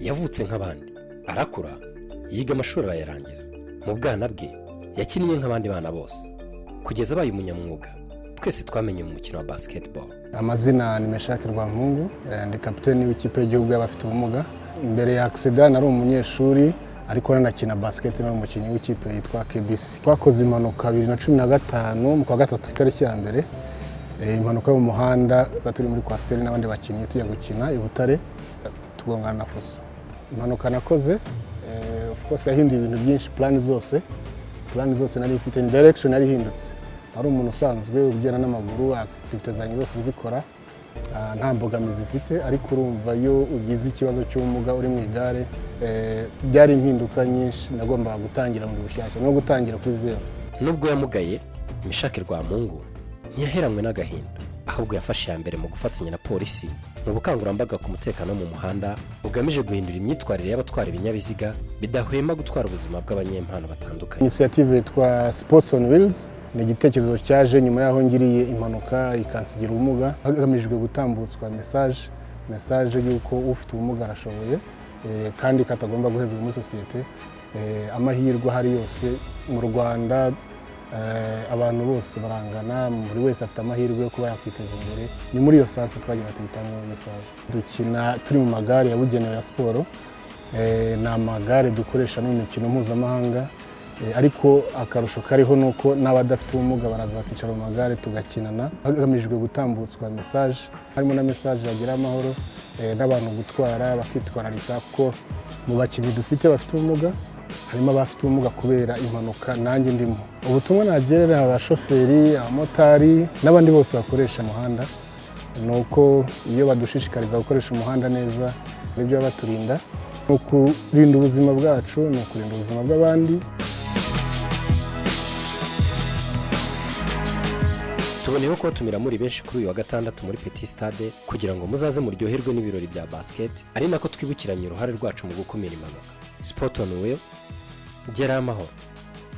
yavutse nk'abandi arakura yiga amashuri arayarangiza. Mu bwana bwe yakiniye nk'abandi bana bose kugeza abaye umunyamwuga. Twese twamenye mu mukino wa basketball. Amazina ni Meshaki Rwampungu, ndi kapiteni w'ikipe y'igihugu y'abafite ubumuga. Imbere ya accident nari umunyeshuri ariko nanakina basket no umukinnyi w'ikipe yitwa KBC. Twakoze impanuka 2015 mu kwa gatatu itariki ya mbere. Impanuka mu muhanda turi muri Kwasteri n'abandi bakinnyi tujya gukina i Butare tugongana na fuso. Impanuka nakoze of course yahinduye ibintu byinshi, plan zose nari mfite, direction nari hindutse. Ari umuntu usanzwe ugenda n'amaguru, activities zanjye zose nzikora nta mbogamizi mfite, ariko urumva iyo ugize ikibazo cy'ubumuga uri mu igare byari impinduka nyinshi. Nagomba gutangira mu bushyashya no gutangira kuri zero. Nubwo yamugaye, Meshaki Rwampungu ntiyaheranwe n'agahinda, ahubwo yafashe ya mbere mu gufatanya na polisi mu bukangurambaga ku mutekano mu muhanda bugamije guhindura imyitwarire y'abatwara ibinyabiziga bidahwema gutwara ubuzima bw'abanyempano batandukanye. Initiative yitwa Sports on Wheels ni igitekerezo cyaje nyuma yaho ngiriye impanuka ikansigira ubumuga, hagamijwe gutambutswa message y'uko ufite ubumuga arashoboye kandi katagomba guhezwa muri societe. Amahirwe hari yose mu Rwanda, abantu bose barangana, buri wese afite amahirwe yo kuba yakwiteza imbere. Ni muri iyo sanse twagira tubitanga message. Dukina turi mu magare yabugenewe ya siporo, ni amagare dukoresha mu mikino mpuzamahanga, ariko akarusho kariho nuko n'abadafite ubumuga baraza kwicara mu magare tugakinana, hagamijwe gutambutswa message, harimo na message yagira amahoro n'abantu gutwara bakitwararika, kuko mu bakinnyi dufite bafite ubumuga harimo abafite ubumuga kubera impanuka nanjye ndimo. Ubutumwa nagerera abashoferi, abamotari n'abandi bose bakoresha umuhanda nuko iyo badushishikariza gukoresha umuhanda neza nibyo baba baturinda. Ni ukurinda ubuzima bwacu, ni ukurinda ubuzima bw'abandi. Tuboneyeho kubatumira muri benshi kuri uyu wa gatandatu muri Petit Stade kugira ngo muzaze muryoherwe n'ibirori bya basket, ari nako twibukiranye uruhare rwacu mu gukumira impanuka. Sport on Wheel, gera amahoro.